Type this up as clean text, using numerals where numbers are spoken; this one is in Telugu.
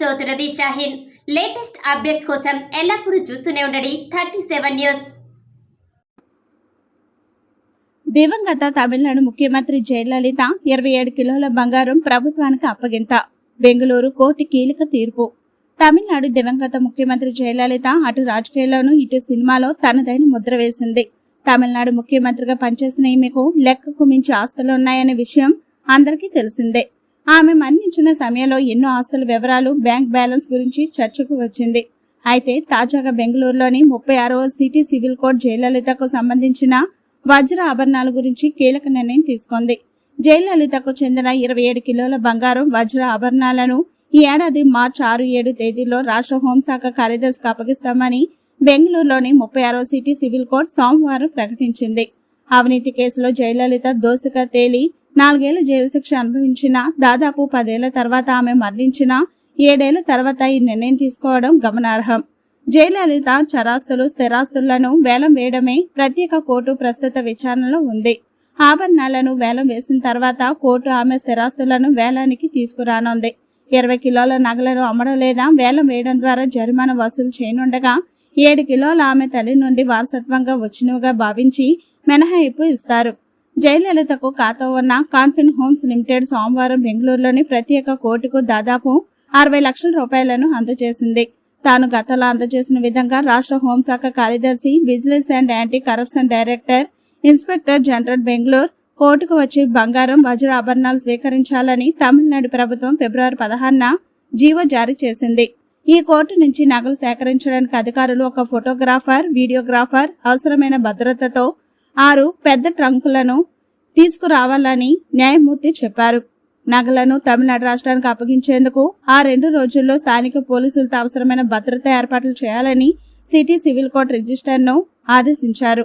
చౌతురది షాహీన్. లేటెస్ట్ అప్డేట్స్ కోసం ఎల్లప్పుడూ చూస్తూనే ఉండండి 37 న్యూస్. దివంగత తమిళనాడు ముఖ్యమంత్రి జయలలిత 27 కిలోల బంగారం ప్రభుత్వానికి అప్పగింత. బెంగళూరు కోర్టు కీలక తీర్పు. తమిళనాడు దివంగత ముఖ్యమంత్రి జయలలిత అటు రాజకీయాల్లోనూ ఇటు సినిమాలో తనదైన ముద్ర వేసింది. తమిళనాడు ముఖ్యమంత్రిగా పనిచేసిన ఈమెకు లెక్కకు మించి ఆస్తులున్నాయనే విషయం అందరికీ తెలిసిందే. ఆమె మరణించిన సమయంలో ఎన్నో ఆస్తుల వివరాలు, బ్యాంక్ బ్యాలెన్స్ గురించి చర్చకు వచ్చింది. అయితే తాజాగా బెంగళూరులోని 36వ సిటీ సివిల్ కోర్టు జయలలితకు సంబంధించిన వజ్ర ఆభరణాల గురించి కీలక నిర్ణయం తీసుకుంది. జయలలితకు చెందిన 27 కిలోల బంగారం వజ్ర ఆభరణాలను ఈ ఏడాది మార్చి 6-7 తేదీల్లో రాష్ట్ర హోంశాఖ కార్యదర్శికి అప్పగిస్తామని బెంగళూరులోని 36వ సిటీ సివిల్ కోర్టు సోమవారం ప్రకటించింది. అవినీతి కేసులో జయలలిత దోషిగా తేలి 4 ఏళ్ల జైలు శిక్ష అనుభవించిన దాదాపు 10 ఏళ్ల తర్వాత ఆమె మరణించిన 7 ఏళ్ల తర్వాత ఈ నిర్ణయం తీసుకోవడం గమనార్హం. జయలలిత చరాస్తులు, స్థిరాస్తులను వేలం వేయడమే ప్రత్యేక కోర్టు ప్రస్తుత విచారణలో ఉంది. ఆభరణాలను వేలం వేసిన తర్వాత కోర్టు ఆమె స్థిరాస్తులను వేలానికి తీసుకురానుంది. 20 కిలోల నగలను అమ్మడం లేదా వేలం వేయడం ద్వారా జరిమానా వసూలు చేయనుండగా 7 కిలోల ఆమె తల్లి నుండి వారసత్వంగా వచ్చినవిగా భావించి మినహాయింపు ఇస్తారు. జయలలితకు ఖాతా ఉన్న కాన్ఫిన్ హోమ్స్ లిమిటెడ్ సోమవారం బెంగళూరులోని ప్రత్యేక కోర్టుకు దాదాపు 60 లక్షల రూపాయలను అందజేసింది. తాను గతంలో అందజేసిన విధంగా రాష్ట్ర హోంశాఖ కార్యదర్శి, vigilance and anti corruption director, inspector general Bengaluru కోర్టుకు వచ్చి బంగారం, వజ్ర ఆభరణాలు స్వీకరించాలని తమిళనాడు ప్రభుత్వం ఫిబ్రవరి 16న జీవో జారీ చేసింది. ఈ కోర్టు నుంచి నగలు సేకరించడానికి అధికారులు ఒక ఫోటోగ్రాఫర్, వీడియోగ్రాఫర్, అవసరమైన భద్రతతో 6 పెద్ద ట్రంకులను తీసుకురావాలని న్యాయమూర్తి చెప్పారు. నగలను తమిళనాడు రాష్ట్రానికి అప్పగించేందుకు ఆ 2 రోజుల్లో స్థానిక పోలీసులతో అవసరమైన భద్రతా ఏర్పాట్లు చేయాలని సిటీ సివిల్ కోర్టు రిజిస్ట్రార్ను ఆదేశించారు.